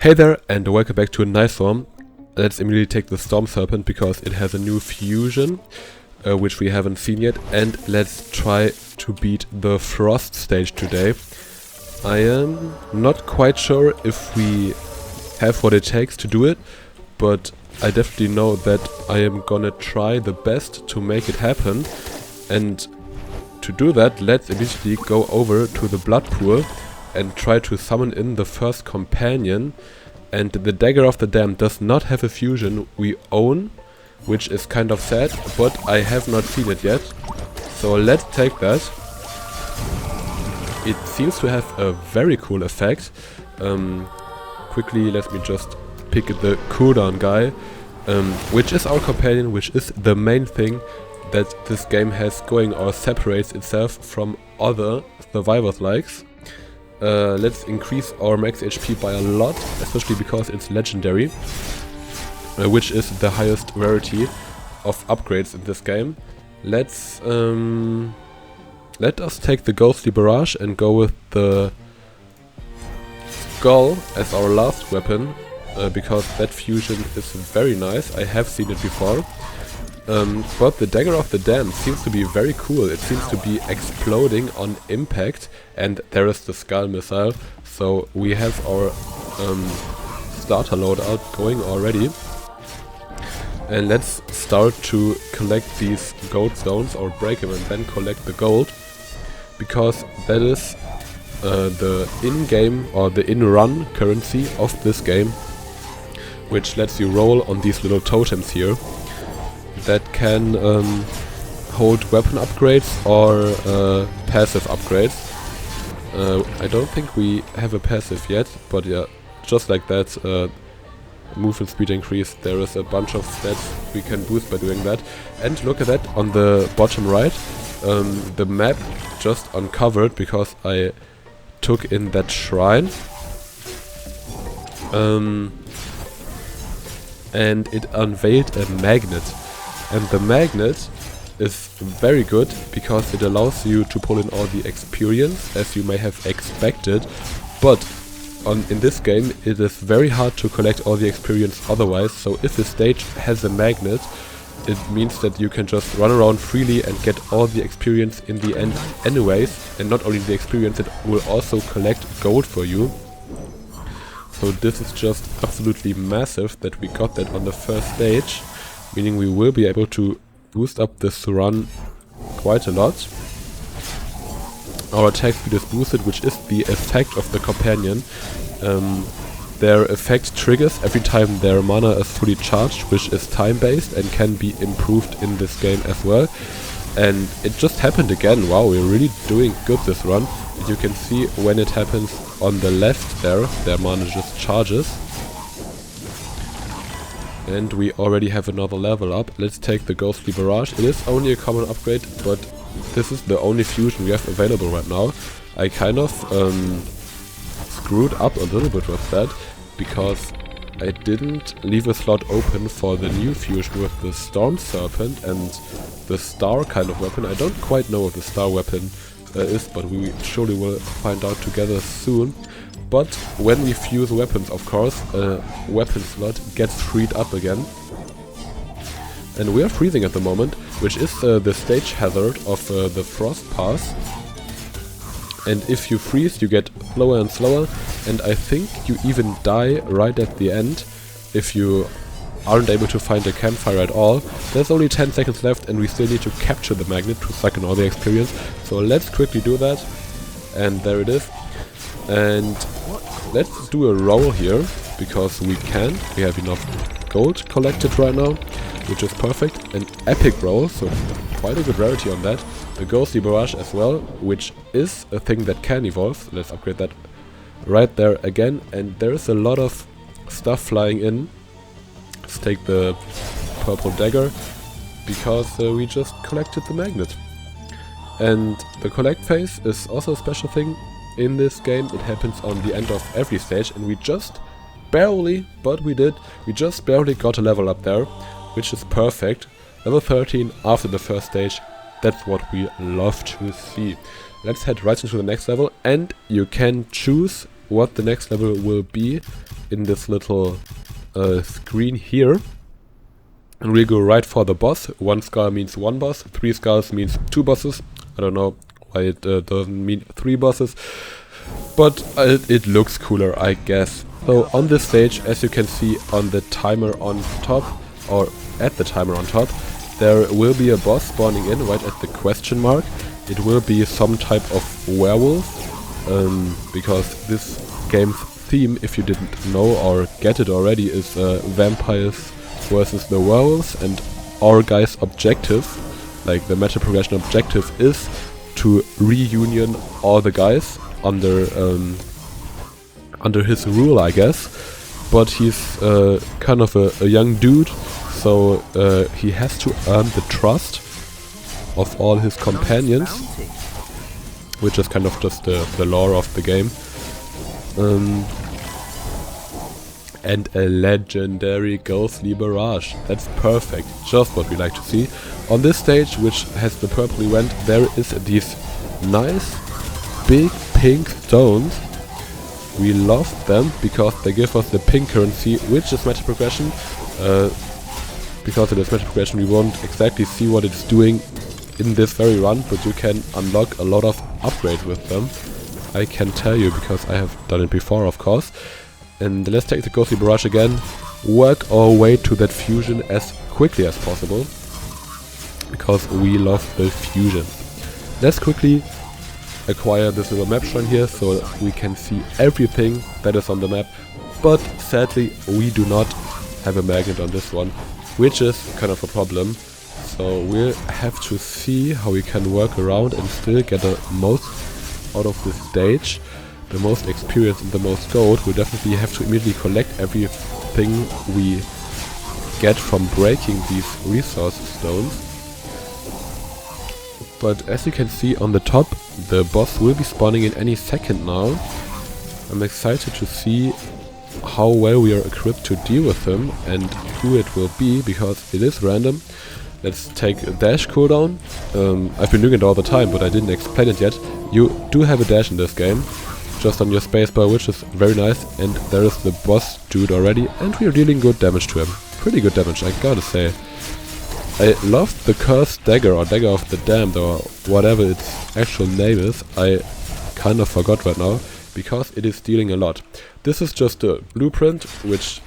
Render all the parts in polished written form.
Hey there, and welcome back to a nice one. Let's immediately take the Storm Serpent because it has a new fusion, which we haven't seen yet, and let's try to beat the Frost stage today. I am not quite sure if we have what it takes to do it, but I definitely know that I am gonna try the best to make it happen, and to do that, let's immediately go over to the Blood Pool and try to summon in the first companion. And the Dagger of the Damned does not have a fusion we own, which is kind of sad, but I have not seen it yet. So let's take that. It seems to have a very cool effect. Quickly, let me just pick the cooldown guy, which is our companion, which is the main thing that this game has going or separates itself from other survivors likes. Let's increase our max HP by a lot, especially because it's legendary, which is the highest rarity of upgrades in this game. Let us take the Ghostly Barrage and go with the Skull as our last weapon, because that fusion is very nice. I have seen it before. But the Dagger of the Damned seems to be very cool. It seems to be exploding on impact, and there is the Skull Missile. So we have our starter loadout going already. And let's start to collect these gold stones or break them and then collect the gold, because that is the in-game or the in-run currency of this game, which lets you roll on these little totems here that can hold weapon upgrades or passive upgrades. I don't think we have a passive yet, but yeah, just like that, movement speed increase, there is a bunch of stats we can boost by doing that. And look at that on the bottom right, the map just uncovered because I took in that shrine. And it unveiled a magnet. And the magnet is very good because it allows you to pull in all the experience, as you may have expected, but in this game it is very hard to collect all the experience otherwise. So if a stage has a magnet, it means that you can just run around freely and get all the experience in the end anyways, and not only the experience, it will also collect gold for you. So this is just absolutely massive that we got that on the first stage, meaning we will be able to boost up this run quite a lot. Our attack speed is boosted, which is the effect of the companion. Their effect triggers every time their mana is fully charged, which is time based and can be improved in this game as well. And it just happened again. Wow, we're really doing good this run. You can see when it happens on the left there, their mana just charges. And we already have another level up. Let's take the Ghostly Barrage. It is only a common upgrade, but this is the only fusion we have available right now. I kind of screwed up a little bit with that, because I didn't leave a slot open for the new fusion with the Storm Serpent and the Star kind of weapon. I don't quite know what the Star weapon is, but we surely will find out together soon. But when we fuse weapons, of course, a weapon slot gets freed up again. And we are freezing at the moment, which is the stage hazard of the Frost Pass. And if you freeze, you get slower and slower, and I think you even die right at the end if you aren't able to find a campfire at all. There's only 10 seconds left, and we still need to capture the magnet to suck in all the experience. So let's quickly do that. And there it is. And let's do a roll here, because we can. We have enough gold collected right now, which is perfect. An epic roll, so quite a good rarity on that. The Ghostly Barrage as well, which is a thing that can evolve. So let's upgrade that right there again. And there is a lot of stuff flying in. Let's take the purple dagger, because we just collected the magnet. And the collect phase is also a special thing in this game. It happens on the end of every stage, and we just barely, but we did, we just barely got a level up there, which is perfect. Level 13 after the first stage, that's what we love to see. Let's head right into the next level, and you can choose what the next level will be in this little screen here. And we'll go right for the boss. 1 skull means 1 boss, 3 skulls means 2 bosses. I don't know why it doesn't mean 3 bosses, but it looks cooler, I guess. So on this stage, as you can see on the timer on top, or at the timer on top, there will be a boss spawning in right at the question mark. It will be some type of werewolf, because this game's theme, if you didn't know or get it already, is vampires versus the werewolves, and our guy's objective, like the meta progression objective, is to reunion all the guys under his rule, I guess. But he's kind of a young dude, so he has to earn the trust of all his companions, which is kind of just the lore of the game. And a legendary ghostly barrage. That's perfect, just what we like to see. On this stage, which has the purple event, there is these nice big pink stones. We love them because they give us the pink currency, which is meta progression. Because it is meta progression, we won't exactly see what it's doing in this very run, but you can unlock a lot of upgrades with them. I can tell you, because I have done it before, of course. And let's take the ghostly barrage again, work our way to that fusion as quickly as possible, because we love the fusion. Let's quickly acquire this little map shrine here, so we can see everything that is on the map, but sadly we do not have a magnet on this one, which is kind of a problem. So we'll have to see how we can work around and still get the most out of this stage. The most experience and the most gold. We'll definitely have to immediately collect everything we get from breaking these resource stones. But as you can see on the top, the boss will be spawning in any second now. I'm excited to see how well we are equipped to deal with him and who it will be, because it is random. Let's take a dash cooldown. I've been doing it all the time, but I didn't explain it yet. You do have a dash in this game, just on your spacebar, which is very nice. And there is the boss dude already, and we are dealing good damage to him. Pretty good damage, I gotta say. I love the cursed dagger, or dagger of the damned, or whatever its actual name is. I kind of forgot right now, because it is dealing a lot. This is just a blueprint, which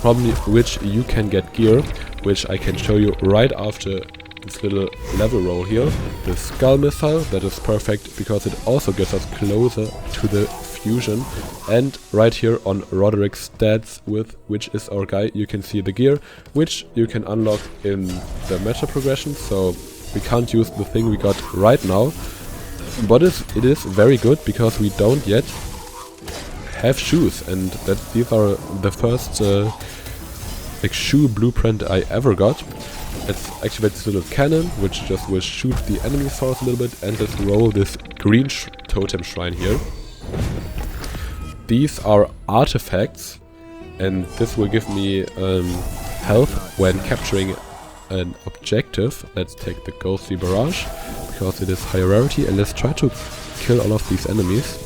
from which you can get gear, which I can show you right after this little level roll here. The skull missile, that is perfect because it also gets us closer to the fusion. And right here on Roderick's stats, which is our guy, you can see the gear, which you can unlock in the meta progression. So we can't use the thing we got right now, but it is very good because we don't yet have shoes, and that these are the first like shoe blueprint I ever got. Let's activate this little cannon, which just will shoot the enemy source a little bit, and let's roll this green totem shrine here. These are artifacts, and this will give me health when capturing an objective. Let's take the ghostly barrage, because it is high rarity, and let's try to kill all of these enemies.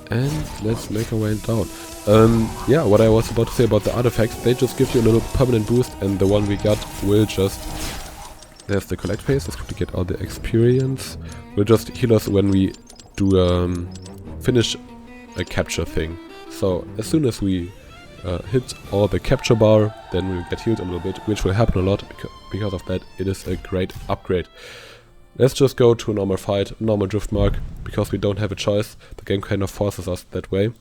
And let's make our way down. Yeah, what I was about to say about the artifacts, they just give you a little permanent boost, and the one we got will just... There's the collect phase, let's quickly get all the experience. Will just heal us when we do finish a capture thing. So as soon as we hit all the capture bar, then we'll get healed a little bit, which will happen a lot. Because of that, it is a great upgrade. Let's just go to a normal fight, normal drift mark, because we don't have a choice. The game kind of forces us that way.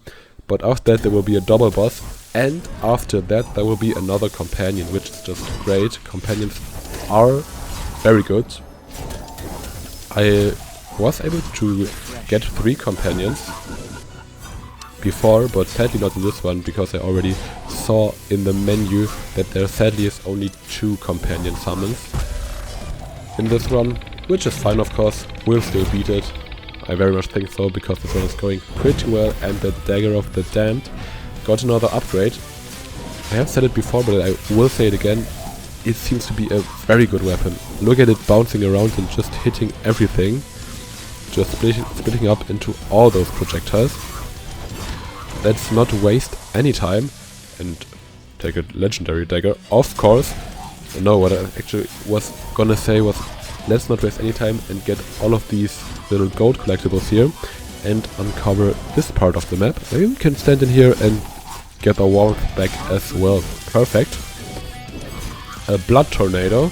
But after that there will be a double boss, and after that there will be another companion, which is just great. Companions are very good. I was able to get 3 companions before, but sadly not in this one, because I already saw in the menu that there sadly is only 2 companion summons in this run, which is fine, of course. We'll still beat it. I very much think so, because this one is going pretty well, and the Dagger of the Damned got another upgrade. I have said it before, but I will say it again. It seems to be a very good weapon. Look at it bouncing around and just hitting everything. just splitting up into all those projectiles. Let's not waste any time and take a legendary dagger, of course. No, what I actually was gonna say was, let's not waste any time and get all of these little gold collectibles here and uncover this part of the map. Maybe we can stand in here and get the warmth back as well. Perfect. A blood tornado.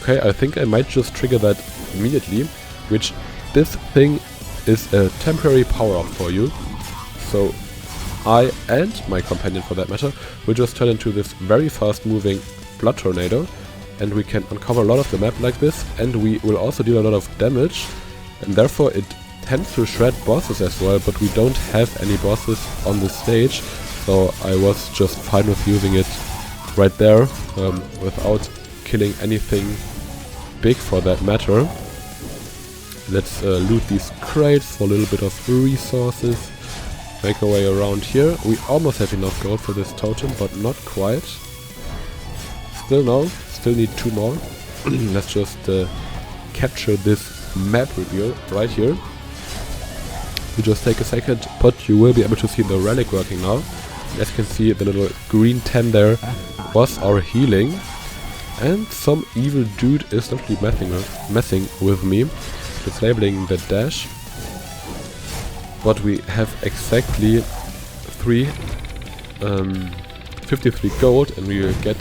Okay, I think I might just trigger that immediately, which this thing is a temporary power-up for you. So I and my companion, for that matter, will just turn into this very fast-moving blood tornado, and we can uncover a lot of the map like this, and we will also deal a lot of damage, and therefore it tends to shred bosses as well, but we don't have any bosses on this stage, so I was just fine with using it right there, without killing anything big for that matter. Let's loot these crates for a little bit of resources, make our way around here. We almost have enough gold for this totem, but not quite. Still no, still need 2 more. Let's just capture this map reveal right here. You just take a second, but you will be able to see the relic working now. As you can see, the little green 10 there was our healing. And some evil dude is actually messing with me. It's labeling the dash. But we have exactly 53 gold, and we will get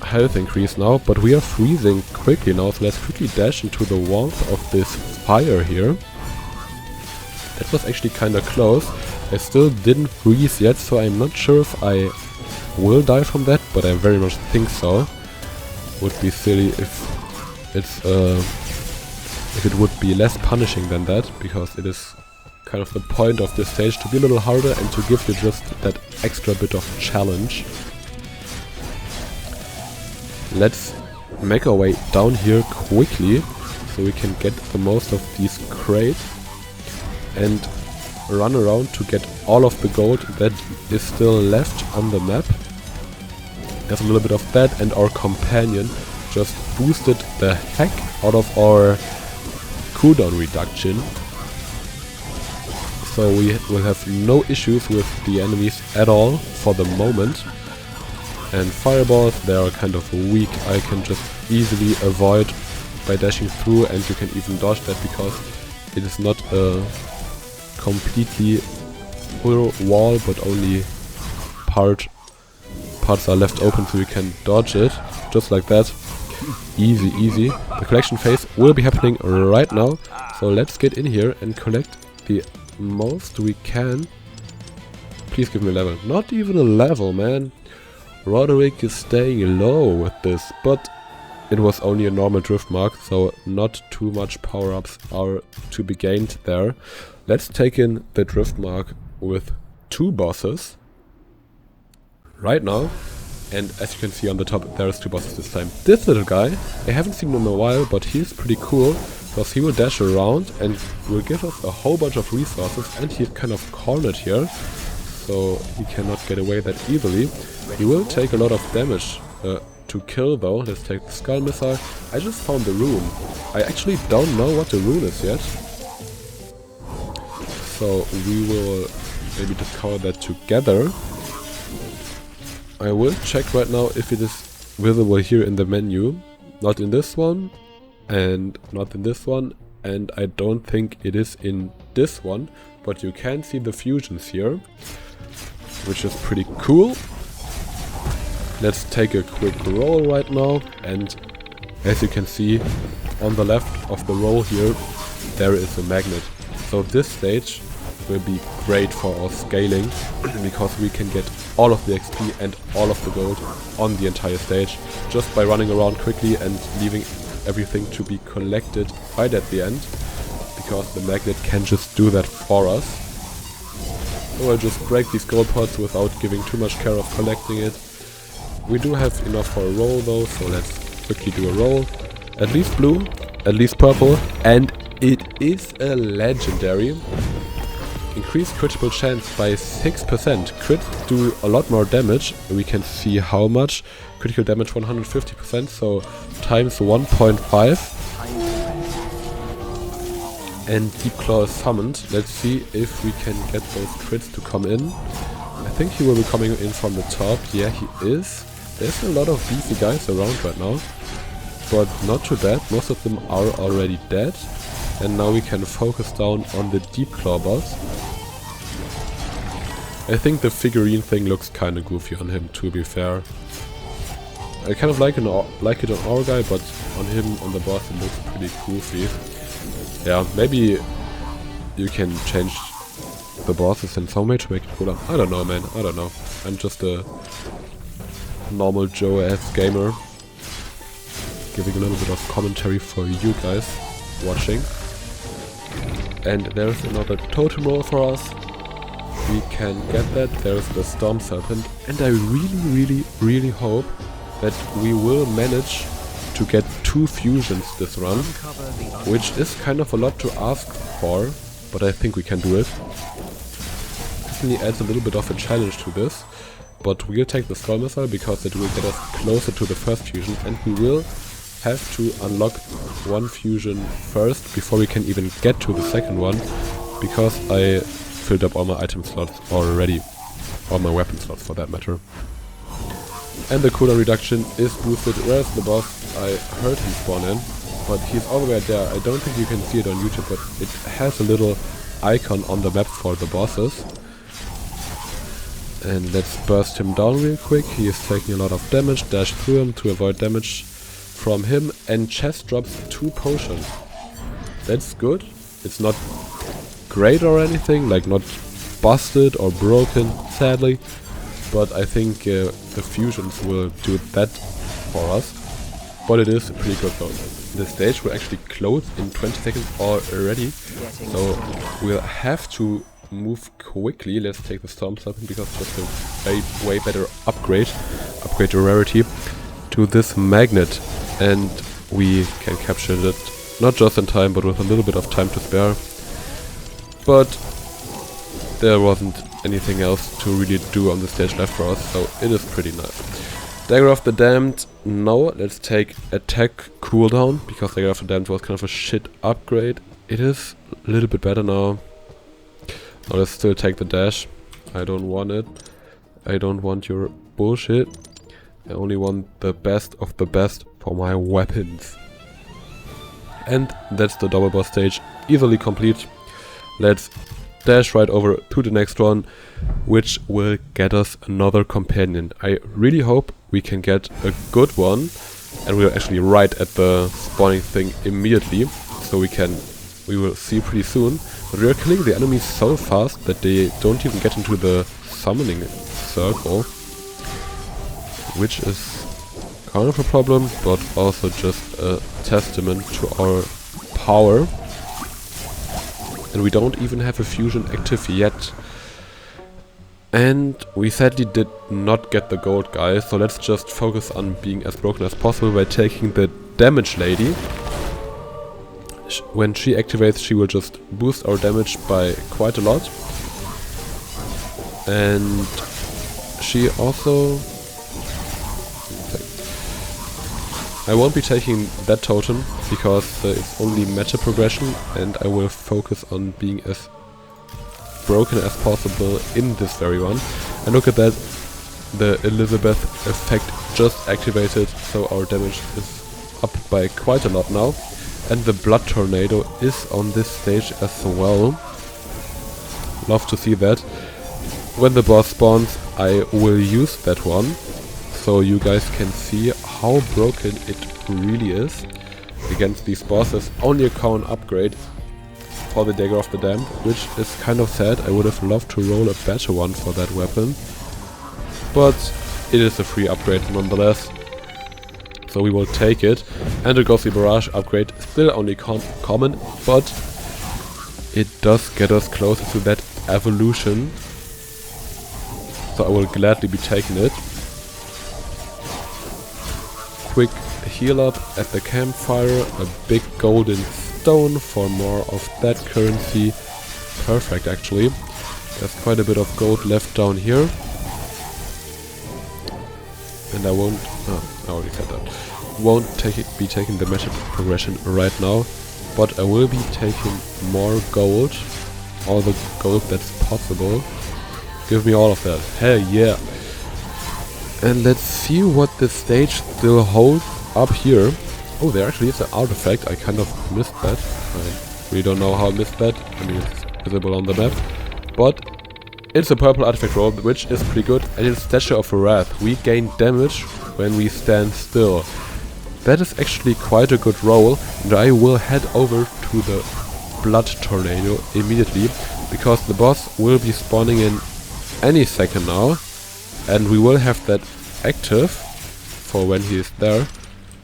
health increase now, but we are freezing quickly now, so let's quickly dash into the warmth of this fire here. That was actually kinda close. I still didn't freeze yet, so I'm not sure if I will die from that, but I very much think so. Would be silly if it would be less punishing than that, because it is kind of the point of this stage to be a little harder and to give you just that extra bit of challenge. Let's make our way down here quickly so we can get the most of these crates and run around to get all of the gold that is still left on the map. There's a little bit of that, and our companion just boosted the heck out of our cooldown reduction. So we will have no issues with the enemies at all for the moment. And fireballs, they are kind of weak. I can just easily avoid by dashing through, and you can even dodge that because it is not a completely full wall, but only parts are left open, so you can dodge it just like that. Easy, easy. The collection phase will be happening right now, so let's get in here and collect the most we can. Please give me a level. Not even a level, man. Roguelike is staying low with this, but it was only a normal drift mark, so not too much power-ups are to be gained there. Let's take in the drift mark with 2 bosses right now, and as you can see on the top, there's 2 bosses this time. This little guy, I haven't seen him in a while, but he's pretty cool, because he will dash around and will give us a whole bunch of resources, and he's kind of cornered here, so he cannot get away that easily. He will take a lot of damage to kill though. Let's take the skull missile. I just found the rune. I actually don't know what the rune is yet, so we will maybe discover that together. I will check right now if it is visible here in the menu. Not in this one, and not in this one, and I don't think it is in this one, but you can see the fusions here, which is pretty cool. Let's take a quick roll right now, and as you can see on the left of the roll here, there is a magnet. So this stage will be great for our scaling, because we can get all of the XP and all of the gold on the entire stage just by running around quickly and leaving everything to be collected right at the end, because the magnet can just do that for us. So I'll just break these gold pots without giving too much care of collecting it. We do have enough for a roll though, so let's quickly do a roll. At least blue, at least purple, and it is a legendary. Increased critical chance by 6%. Crits do a lot more damage. We can see how much. Critical damage 150%, so times 1.5. and Deep Claw is summoned. Let's see if we can get those crits to come in. I think he will be coming in from the top. Yeah, he is. There's a lot of beefy guys around right now, but not too bad. Most of them are already dead, and now we can focus down on the Deep Claw boss. I think the figurine thing looks kinda goofy on him, to be fair. I kind of like it on our guy, but on him, on the boss, it looks pretty goofy. Yeah, maybe you can change the bosses in some way to make it cooler. I don't know, man. I don't know. I'm just a normal Joe-ass gamer, giving a little bit of commentary for you guys watching. And there's another totem roll for us. We can get that. There's the Storm Serpent, and I really hope that we will manage to get 2 fusions this run, which is kind of a lot to ask for, but I think we can do it. Definitely adds a little bit of a challenge to this, but we'll take the Skull Missile because it will get us closer to the first fusion, and we will have to unlock 1 fusion first before we can even get to the second one, because I filled up all my item slots already, all my weapon slots for that matter. And the cooldown reduction is boosted. Where's the boss? I heard him spawn in, but he's all the way there. I don't think you can see it on YouTube, but it has a little icon on the map for the bosses. And let's burst him down real quick. He is taking a lot of damage. Dash through him to avoid damage from him. And chest drops 2 potions. That's good. It's not great or anything, like not busted or broken, sadly. But I think the fusions will do that for us. But it is pretty good though. The stage will actually close in 20 seconds already. So we'll have to move quickly. Let's take the Storm Serpent because it's just a way better upgrade the rarity to this magnet. And we can capture it not just in time, but with a little bit of time to spare. But there wasn't anything else to really do on the stage left for us, so it is pretty nice. Dagger of the Damned, no, let's take attack cooldown, because Dagger of the Damned was kind of a shit upgrade. It is a little bit better now. Now let's still take the dash. I don't want it. I don't want your bullshit. I only want the best of the best for my weapons. And that's the double boss stage, easily complete. Let's dash right over to the next one, which will get us another companion. I really hope we can get a good one, and we're actually right at the spawning thing immediately, so we will see pretty soon. But we are killing the enemies so fast that they don't even get into the summoning circle, which is kind of a problem, but also just a testament to our power. And we don't even have a fusion active yet. And we sadly did not get the gold guy, so let's just focus on being as broken as possible by taking the damage lady. When she activates, she will just boost our damage by quite a lot. And she also... I won't be taking that totem because it's only meta progression, and I will focus on being as broken as possible in this very one. And look at that, the Elizabeth effect just activated, so our damage is up by quite a lot now. And the Blood Tornado is on this stage as well. Love to see that. When the boss spawns, I will use that one, so you guys can see how broken it really is against these bosses. Only a common upgrade for the Dagger of the Damned, which is kind of sad. I would have loved to roll a better one for that weapon, but it is a free upgrade nonetheless, so we will take it. And the Ghostly Barrage upgrade, still only common, but it does get us closer to that evolution, so I will gladly be taking it. Quick heal up at the campfire, a big golden stone for more of that currency. Perfect, actually. There's quite a bit of gold left down here. And I won't... oh, I already said that. Won't be taking the meta progression right now. but I will be taking more gold, all the gold that's possible. Give me all of that, hell yeah. And let's see what the stage still holds up here. Oh, there actually is an artifact, I kind of missed that. I really don't know how I missed that, I mean it's visible on the map. But it's a purple artifact roll, which is pretty good, and it's Statue of Wrath. We gain damage when we stand still. That is actually quite a good roll, and I will head over to the Blood Tornado immediately, because the boss will be spawning in any second now, and we will have that active for when he is there.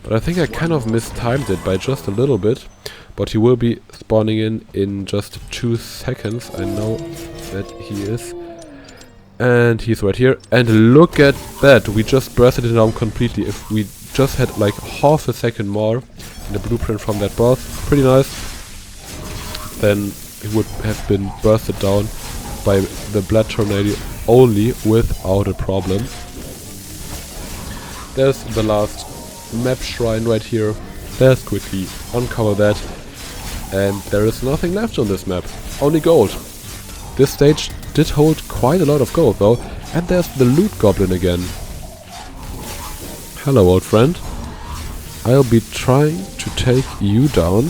But I think I kind of mistimed it by just a little bit, but he will be spawning in just 2 seconds. I know that he is. And he's right here. And look at that! We just bursted it down completely. If we just had like half a second more in the blueprint from that boss, pretty nice, then it would have been bursted down by the Blood Tornado only without a problem. There's the last map shrine right here. Let's quickly uncover that. And there is nothing left on this map. Only gold. This stage did hold quite a lot of gold though. And there's the loot goblin again. Hello old friend. I'll be trying to take you down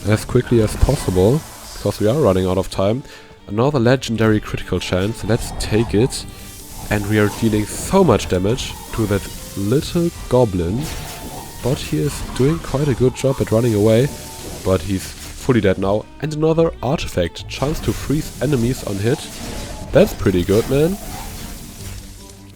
as quickly as possible, because we are running out of time. Another legendary critical chance. Let's take it. And we are dealing so much damage to that little goblin. But he is doing quite a good job at running away. But he's fully dead now. And another artifact. Chance to freeze enemies on hit. That's pretty good, man.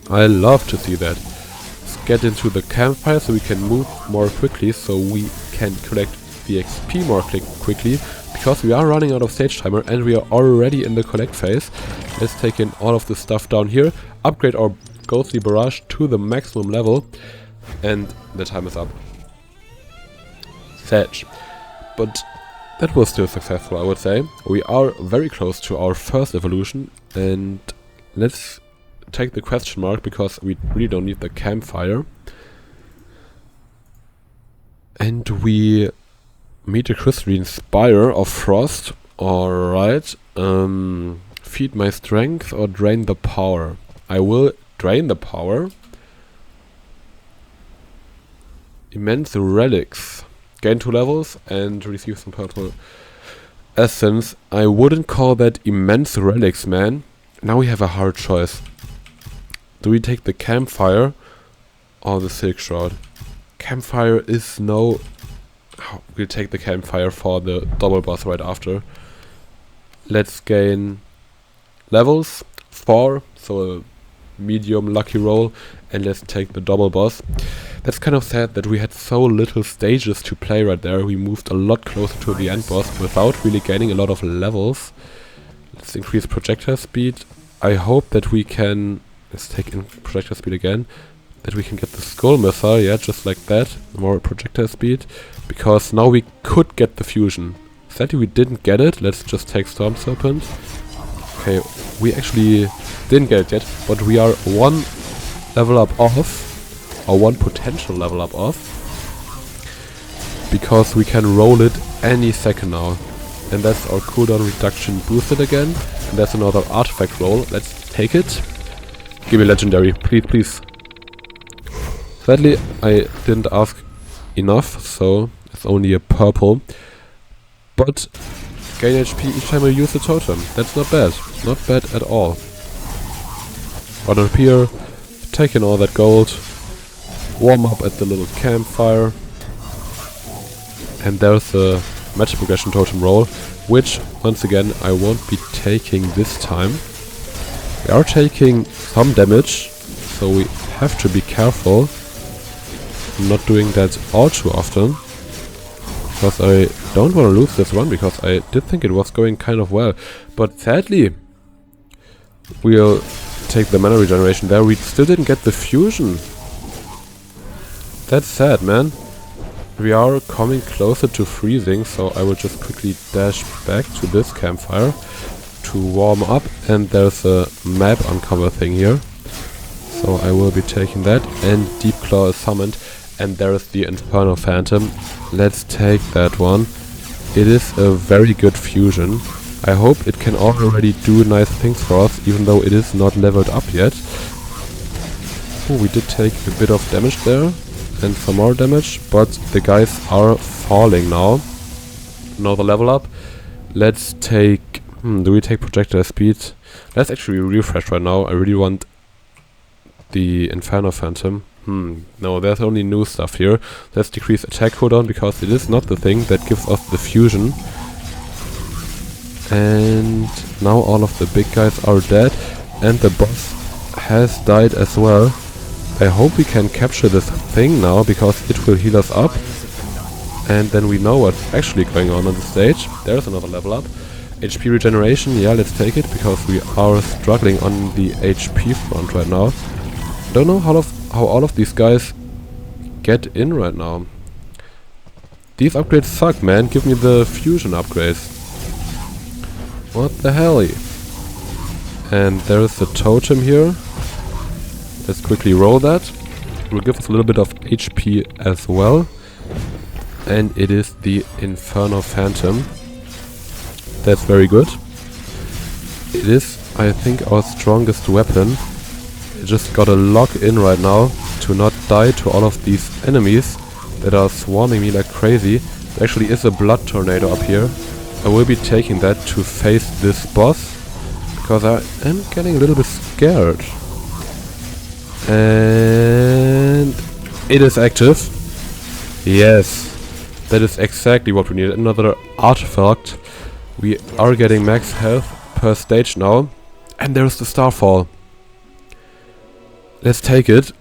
I love to see that. Let's get into the campfire so we can move more quickly, so we can collect the XP more quickly, because we are running out of stage timer and we are already in the collect phase. Let's take in all of the stuff down here, upgrade our ghostly barrage to the maximum level, and the time is up. Sage. But that was still successful, I would say. We are very close to our first evolution, and let's take the question mark, because we really don't need the campfire. And we meet a crystalline spire of frost. Alright. Feed my strength or drain the power. I will drain the power. Immense relics. Gain 2 levels and receive some purple essence. I wouldn't call that immense relics, man. Now we have a hard choice. Do we take the campfire or the silk shroud? Campfire is no... We'll take the campfire for the double boss right after. Let's gain levels 4, so a medium lucky roll, and let's take the double boss. That's kind of sad that we had so little stages to play right there. We moved a lot closer to the end boss without really gaining a lot of levels. Let's increase projectile speed. I hope that we can... Let's take in projectile speed again. That we can get the skull missile, yeah, just like that. More projectile speed. Because now we could get the fusion. Sadly we didn't get it. Let's just take Storm Serpent. Okay, we actually didn't get it yet, but we are 1 level up off. Or 1 potential level up off. Because we can roll it any second now. And that's our cooldown reduction boosted again. And that's another artifact roll. Let's take it. Give me legendary, please, please. Sadly, I didn't ask enough, so it's only a purple. But gain HP each time I use the totem. That's not bad. Not bad at all. Run up here, take in all that gold, warm up at the little campfire. And there's a magic progression totem roll, which, once again, I won't be taking this time. We are taking some damage, so we have to be careful. I'm not doing that all too often, because I don't want to lose this one, because I did think it was going kind of well. But sadly, we'll take the mana regeneration there. We still didn't get the fusion. That's sad, man. We are coming closer to freezing, so I will just quickly dash back to this campfire to warm up, and there's a map uncover thing here. So I will be taking that, and Deep Claw is summoned, and there is the Inferno Phantom. Let's take that one. it is a very good fusion. I hope it can already do nice things for us, even though it is not leveled up yet. Oh, we did take a bit of damage there, and some more damage, but the guys are falling now. Another level up. Let's take... do we take projectile speed? Let's actually refresh right now. I really want the Inferno Phantom. No, there's only new stuff here. Let's decrease attack cooldown because it is not the thing that gives us the fusion. And now all of the big guys are dead and the boss has died as well. I hope we can capture this thing now because it will heal us up. And then we know what's actually going on the stage. There's another level up. HP regeneration, yeah, let's take it because we are struggling on the HP front right now. Don't know how all of these guys get in right now. These upgrades suck, man. Give me the fusion upgrades. What the hell? And there is a totem here. Let's quickly roll that. It will give us a little bit of HP as well. And it is the Inferno Phantom. That's very good. It is, I think, our strongest weapon. I just gotta lock in right now to not die to all of these enemies that are swarming me like crazy. There actually is a blood tornado up here. I will be taking that to face this boss because I am getting a little bit scared. And it is active. Yes, that is exactly what we need. Another artifact. We are getting max health per stage now. And there's the Starfall. Let's take it.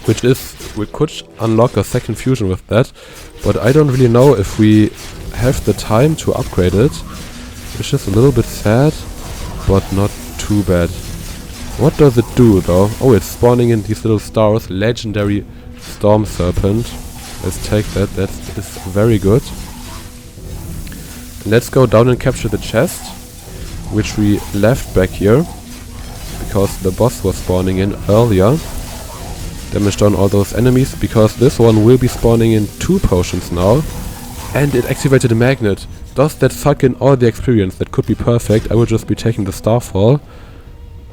Which is, we could unlock a second fusion with that, but I don't really know if we have the time to upgrade it, which is a little bit sad, but not too bad. What does it do though? Oh, it's spawning in these little stars. Legendary Storm Serpent. Let's take that, that is very good. Let's go down and capture the chest, which we left back here, because the boss was spawning in earlier. Damage down all those enemies, because this one will be spawning in 2 potions now. And it activated a magnet. Does that suck in all the experience? That could be perfect. I will just be taking the Starfall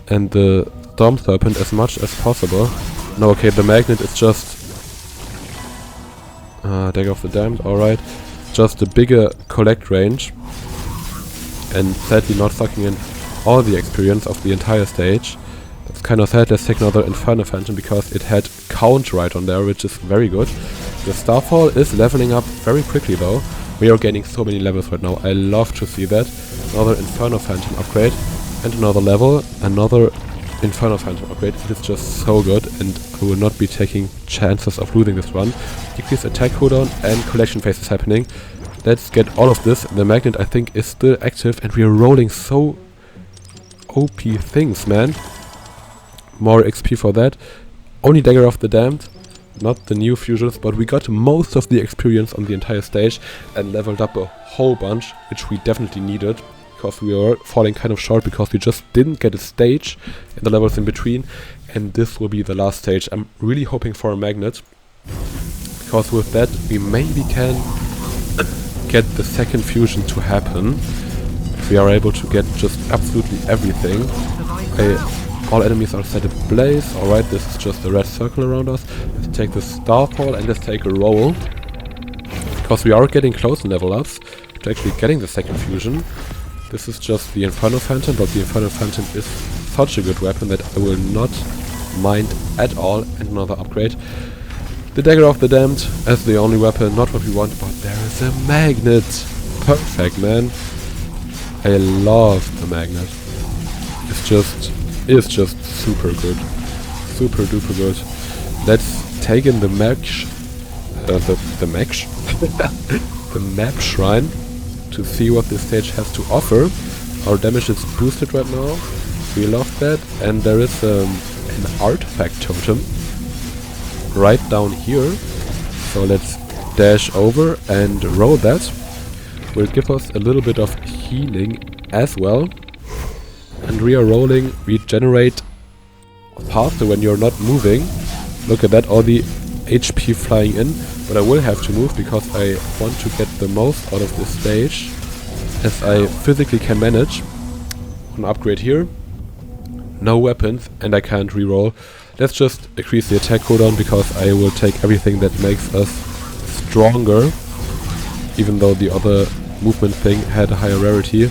and the Storm Serpent as much as possible. No, okay, the magnet is just... Dagger of the Damned, alright. Just a bigger collect range. And sadly not sucking in all the experience of the entire stage. That's kind of sad. Let's take another Inferno Phantom because it had count right on there, which is very good. The Starfall is leveling up very quickly though. We are gaining so many levels right now. I love to see that. Another Inferno Phantom upgrade and another level. Another Inferno Phantom upgrade. It is just so good and I will not be taking chances of losing this run. Decrease attack cooldown and collection phase is happening. Let's get all of this. The magnet I think is still active and we are rolling so OP things, man. More XP for that. Only Dagger of the Damned, not the new fusions, but we got most of the experience on the entire stage and leveled up a whole bunch, which we definitely needed, because we were falling kind of short because we just didn't get a stage in the levels in between, and this will be the last stage. I'm really hoping for a magnet, because with that we maybe can get the second fusion to happen. If we are able to get just absolutely everything. All enemies are set ablaze. Alright, this is just a red circle around us. Let's take the Starfall and let's take a roll. Because we are getting close in level ups to actually getting the second fusion. This is just the Inferno Phantom, but the Inferno Phantom is such a good weapon that I will not mind at all. And another upgrade. The Dagger of the Damned as the only weapon, not what we want, but there is a magnet. Perfect, man. I love the magnet. It's just super good. Super duper good. Let's take in the map the map shrine to see what this stage has to offer. Our damage is boosted right now. We love that. And there is an artifact totem right down here. So let's dash over and roll that. Will give us a little bit of healing as well. And re-rolling, regenerate faster when you're not moving. Look at that, all the HP flying in. but I will have to move because I want to get the most out of this stage as I physically can manage. An upgrade here, no weapons, and I can't reroll. Let's just increase the attack cooldown because I will take everything that makes us stronger, even though the other movement thing had a higher rarity.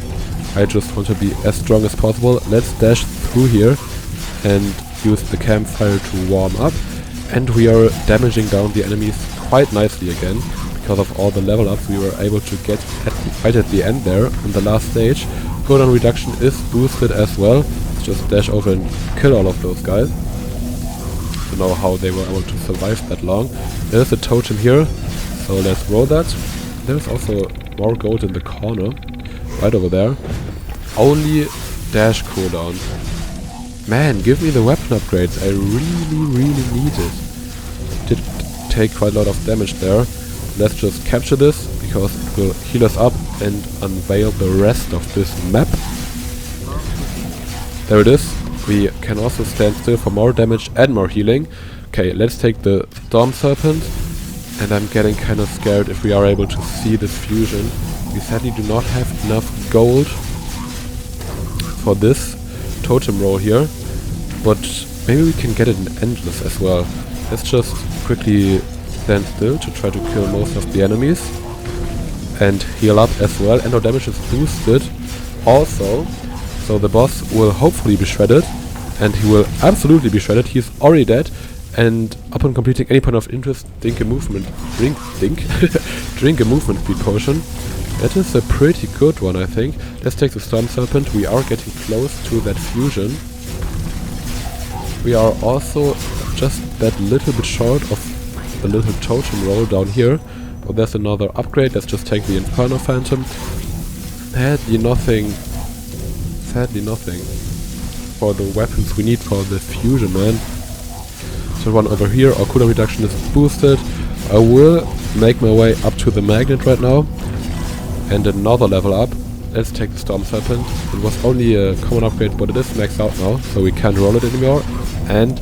I just want to be as strong as possible. Let's dash through here and use the campfire to warm up, and we are damaging down the enemies quite nicely again. Because of all the level ups we were able to get right at the end there in the last stage. Cooldown reduction is boosted as well. Let's just dash over and kill all of those guys to know how they were able to survive that long. There's a totem here, so let's roll that. There's also more gold in the corner, right over there. Only dash cooldown. Man, give me the weapon upgrades. I really need it. Did take quite a lot of damage there. Let's just capture this because it will heal us up and unveil the rest of this map. There it is. We can also stand still for more damage and more healing. Okay, let's take the Storm Serpent, and I'm getting kind of scared if we are able to see this fusion. We sadly do not have enough gold for this totem roll here, but maybe we can get it in Endless as well. Let's just quickly stand still to try to kill most of the enemies and heal up as well, and our damage is boosted also, so the boss will hopefully be shredded, and he will absolutely be shredded. He's already dead, and upon completing any point of interest, drink a movement speed potion. That is a pretty good one, I think. Let's take the Storm Serpent. We are getting close to that fusion. We are also just that little bit short of the little totem roll down here. But there's another upgrade. Let's just take the Inferno Phantom. Sadly nothing for the weapons we need for the fusion, man. So one over here, our cooldown reduction is boosted. I will make my way up to the magnet right now. And another level up. Let's take the Storm Serpent. It was only a common upgrade, but it is maxed out now, so we can't roll it anymore. And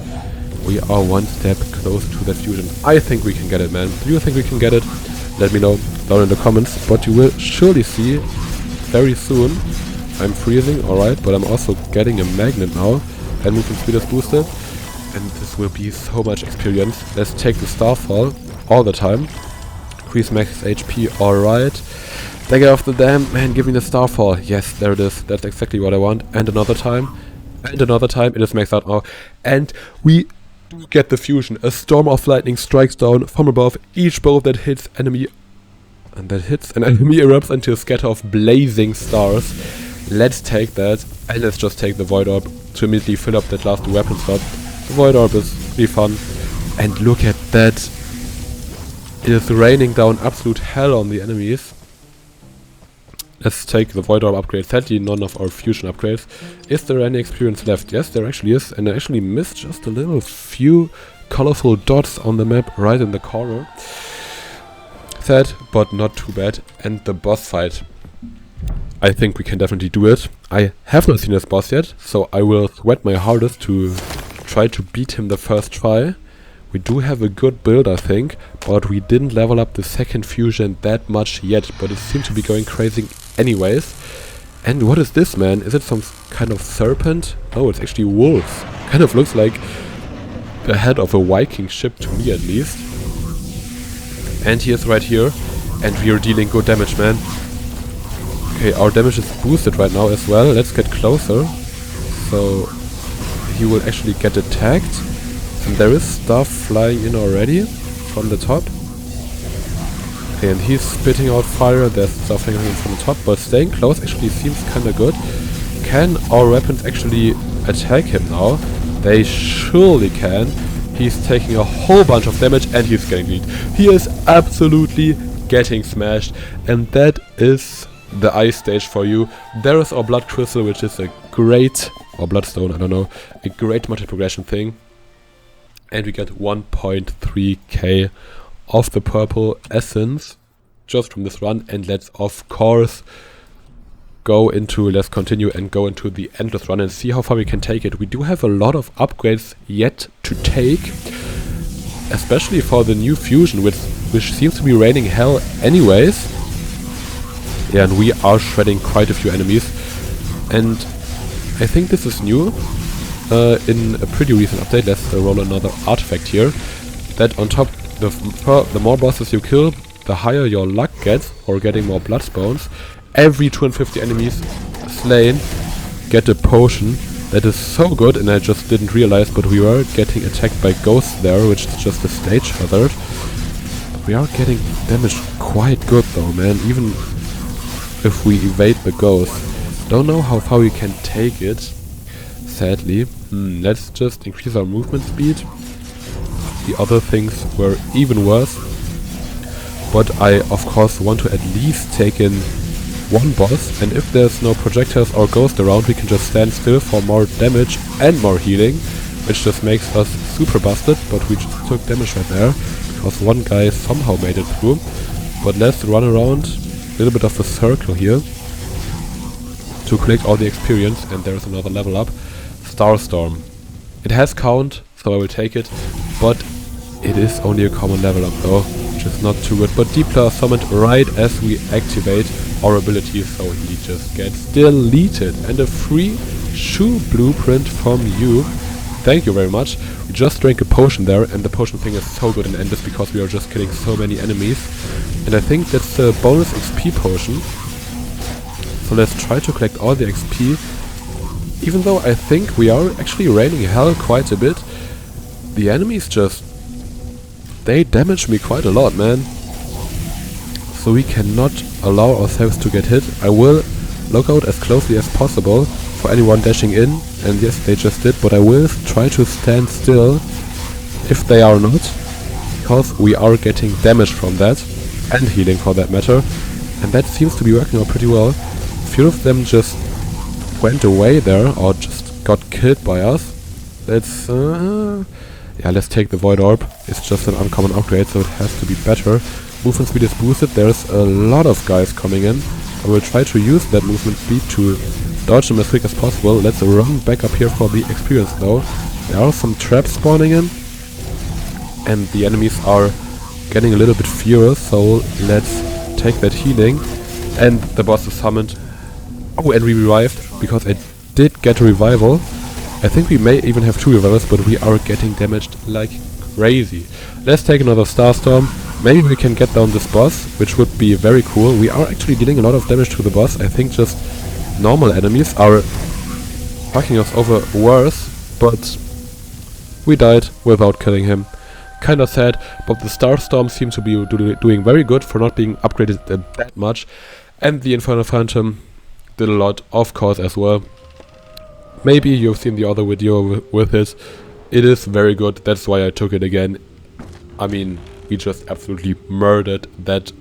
we are one step closer to that fusion. I think we can get it, man. Do you think we can get it? Let me know down in the comments. But you will surely see very soon. I'm freezing, alright, but I'm also getting a magnet now. And movement speed is boosted. And this will be so much experience. Let's take the Starfall all the time. Increase max HP, alright. Dagger of the Dam, man, give me the Starfall. Yes, there it is. That's exactly what I want. And another time. And another time. It is maxed out now. And we get the fusion. A storm of lightning strikes down from above. Each bow that hits an enemy erupts into a scatter of blazing stars. Let's take that. And let's just take the Void Orb to immediately fill up that last weapon slot. The Void Orb is really fun. And look at that. It is raining down absolute hell on the enemies. Let's take the Void Orb upgrade. Sadly, none of our fusion upgrades. Is there any experience left? Yes, there actually is. And I actually missed just a little few colorful dots on the map right in the corner. Sad, but not too bad. And the boss fight. I think we can definitely do it. I have not seen this boss yet, so I will sweat my hardest to try to beat him the first try. We do have a good build, I think, but we didn't level up the second fusion that much yet, but it seemed to be going crazy anyways. And what is this, man? Is it some kind of serpent? No, it's actually wolves. Kind of looks like the head of a Viking ship to me, at least. And he is right here, and we are dealing good damage, man. Okay, our damage is boosted right now as well. Let's get closer. So he will actually get attacked. And there is stuff flying in already from the top. Okay, and he's spitting out fire. There's stuff hanging in from the top, but staying close actually seems kinda good. Can our weapons actually attack him now? They surely can. He's taking a whole bunch of damage and he's getting beat. He is absolutely getting smashed. And that is the ice stage for you. There is our blood crystal, which is a great, or bloodstone, I don't know, a great multi-progression thing. And we get 1.3k of the purple essence just from this run. And let's of course let's continue and go into the endless run and see how far we can take it. We do have a lot of upgrades yet to take, especially for the new fusion, which which seems to be raining hell anyways. Yeah, and we are shredding quite a few enemies. And I think this is new. In a pretty recent update, let's roll another artifact here. That on top, the more bosses you kill, the higher your luck gets, or getting more blood spawns. Every 250 enemies slain get a potion. That is so good, and I just didn't realize, but we were getting attacked by ghosts there, which is just a stage hazard. We are getting damaged quite good though, man, even if we evade the ghost. Don't know how far we can take it, sadly. Let's just increase our movement speed. The other things were even worse. But I, of course, want to at least take in one boss, and if there's no projectiles or ghost around, we can just stand still for more damage and more healing, which just makes us super busted. But we just took damage right there, because one guy somehow made it through. But let's run around a little bit of a circle here to collect all the experience, and there's another level up. Starstorm. It has count, so I will take it, but it is only a common level up though, which is not too good. But Deepla summoned right as we activate our ability, so he just gets deleted. And a free shoe blueprint from you. Thank you very much. We just drank a potion there, and the potion thing is so good in Endless because we are just killing so many enemies. And I think that's the bonus XP potion. So let's try to collect all the XP. Even though I think we are actually raining hell quite a bit, the enemies just... they damage me quite a lot, man. So we cannot allow ourselves to get hit. I will look out as closely as possible for anyone dashing in. And yes, they just did, but I will try to stand still if they are not, because we are getting damage from that, and healing for that matter. And that seems to be working out pretty well. A few of them just went away there, or just got killed by us. Let's let's take the Void Orb. It's just an uncommon upgrade, so it has to be better. Movement speed is boosted. There's a lot of guys coming in. I will try to use that movement speed to dodge them as quick as possible. Let's run back up here for the experience though. There are some traps spawning in, and the enemies are getting a little bit furious, so let's take that healing. And the boss is summoned. Oh, and we revived, because I did get a revival. I think we may even have 2 revivals, but we are getting damaged like crazy. Let's take another Starstorm. Maybe we can get down this boss, which would be very cool. We are actually dealing a lot of damage to the boss. I think just normal enemies are fucking us over worse, but we died without killing him. Kinda sad, but the Starstorm seems to be doing very good for not being upgraded that much. And the Infernal Phantom did a lot, of course, as well. Maybe you've seen the other video with it. It is very good, that's why I took it again. I mean, we just absolutely murdered that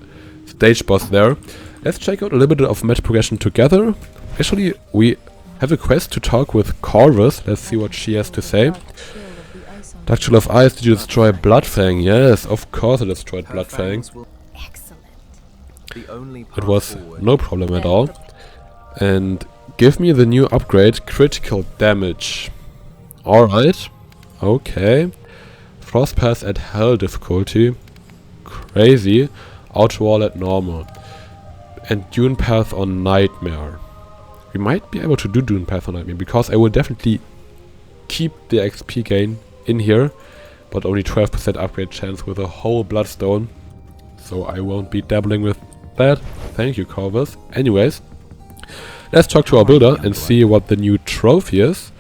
stage boss there. Let's check out a little bit of match progression together. Actually, we have a quest to talk with Corvus. Let's see what she has to say. Dark Chill of Ice, did you destroy Bloodfang? Yes, of course I destroyed Bloodfang. It was no problem at all. And give me the new upgrade, critical damage. Alright, okay. Frost Pass at Hell difficulty. Crazy. Outer Wall at normal. And Dune Path on Nightmare. We might be able to do Dune Path on Nightmare, because I will definitely keep the XP gain in here, but only 12% upgrade chance with a whole Bloodstone. So I won't be dabbling with that. Thank you, Corvus. Anyways, let's talk to our builder and see what the new trophy is.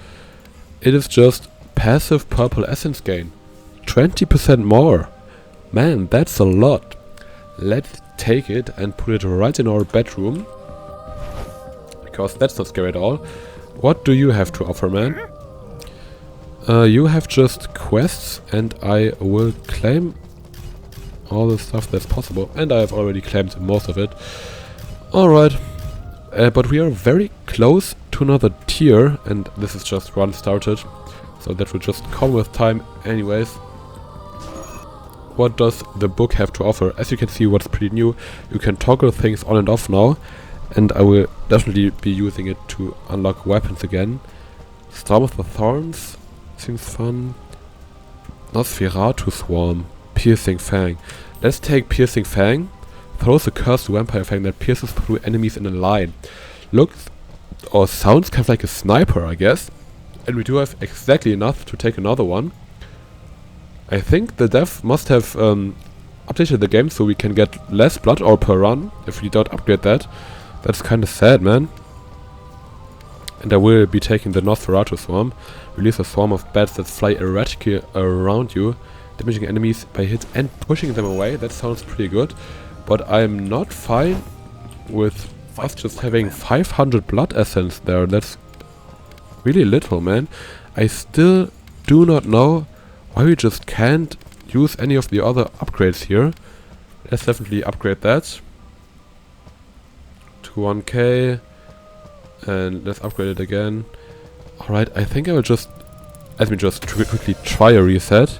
It is just passive purple essence gain. 20% more. Man, that's a lot. Let's take it and put it right in our bedroom, because that's not scary at all. What do you have to offer, man? You have just quests, and I will claim all the stuff that's possible, and I have already claimed most of it. Alright, but we are very close to another tier, and this is just run started, so that will just come with time anyways. What does the book have to offer? As you can see, what's pretty new, you can toggle things on and off now, and I will definitely be using it to unlock weapons again. Storm of the Thorns seems fun. Nosferatu Swarm, Piercing Fang. Let's take Piercing Fang. Throws a cursed vampire fang that pierces through enemies in a line. Looks or sounds kind of like a sniper, I guess. And we do have exactly enough to take another one. I think the dev must have updated the game so we can get less blood ore per run if we don't upgrade that. That's kind of sad, man. And I will be taking the Nosferatu Swarm. Release a swarm of bats that fly erratically around you, damaging enemies by hits and pushing them away. That sounds pretty good. But I'm not fine with us just having 500 blood essence there. That's really little, man. I still do not know why we just can't use any of the other upgrades here. Let's definitely upgrade that to 1k. And let's upgrade it again. Alright, I think I will just... Let me just quickly try a reset.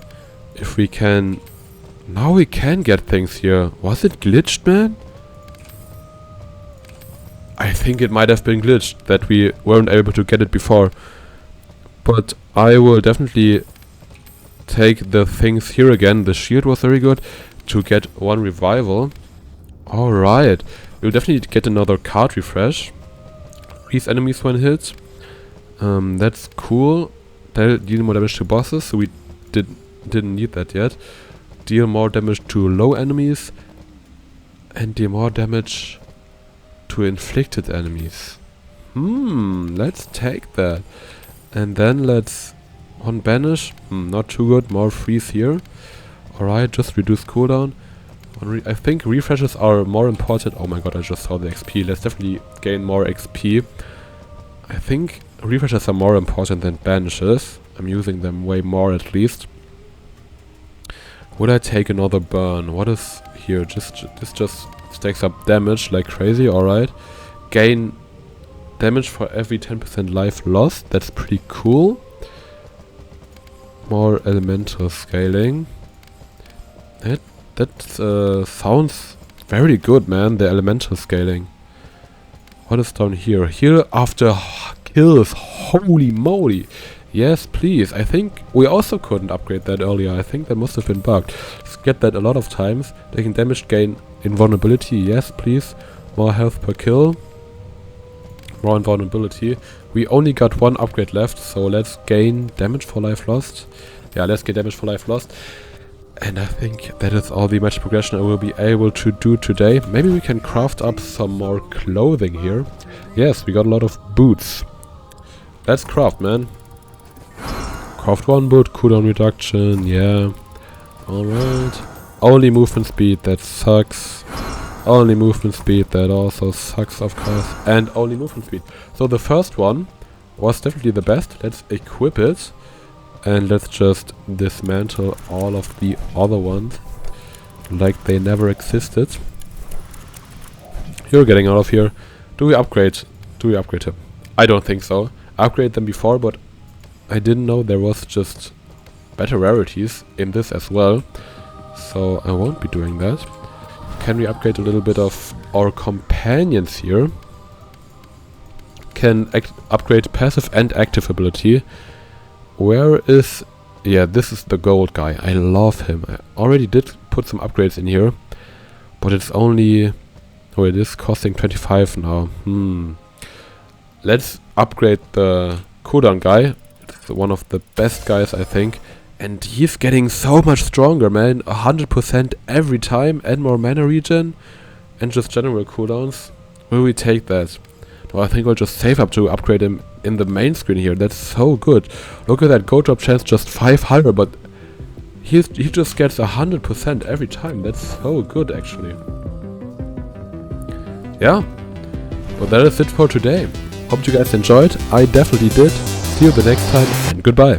If we can... Now we can get things here. Was it glitched, man? I think it might have been glitched, that we weren't able to get it before. But I will definitely take the things here again. The shield was very good to get one revival. Alright, we'll definitely get another card refresh. Freeze enemies when hit. That's cool. They'll deal more damage to bosses, so we didn't need that yet. Deal more damage to low enemies and deal more damage to inflicted enemies. Let's take that. And then let's one banish. Not too good. More freeze here. Alright, just reduce cooldown. I think refreshes are more important. Oh my god, I just saw the XP. Let's definitely gain more XP. I think refreshes are more important than banishes. I'm using them way more at least. Would I take another burn? What is here? This just stacks up damage like crazy. Alright. Gain damage for every 10% life lost. That's pretty cool. More elemental scaling. That sounds very good, man. The elemental scaling. What is down here? Here after kills. Holy moly. Yes, please. I think we also couldn't upgrade that earlier. I think that must have been bugged. Let's get that a lot of times. Taking damage, gain invulnerability. Yes, please. More health per kill. More invulnerability. We only got one upgrade left, so let's gain damage for life lost. Yeah, let's get damage for life lost. And I think that is all the match progression I will be able to do today. Maybe we can craft up some more clothing here. Yes, we got a lot of boots. Let's craft, man. Craft one boot, cooldown reduction, yeah. Alright. Only movement speed, that sucks. Only movement speed, that also sucks, of course. And only movement speed. So the first one was definitely the best. Let's equip it. And let's just dismantle all of the other ones. Like they never existed. You're getting out of here. Do we upgrade him? I don't think so. I upgraded them before, but I didn't know there was just better rarities in this as well. So I won't be doing that. Can we upgrade a little bit of our companions here? Can upgrade passive and active ability. Where is... Yeah, this is the gold guy. I love him. I already did put some upgrades in here. But it's only... Oh, it is costing 25 now. Let's upgrade the cooldown guy. It's one of the best guys, I think. And he's getting so much stronger, man. 100% every time. And more mana regen. And just general cooldowns. Will we take that? No, I think I'll just save up to upgrade him in the main screen here. That's so good. Look at that gold drop chance, just 500, but he just gets 100% every time. That's so good, actually. Yeah. Well, that is it for today. Hope you guys enjoyed. I definitely did. See you the next time, and goodbye.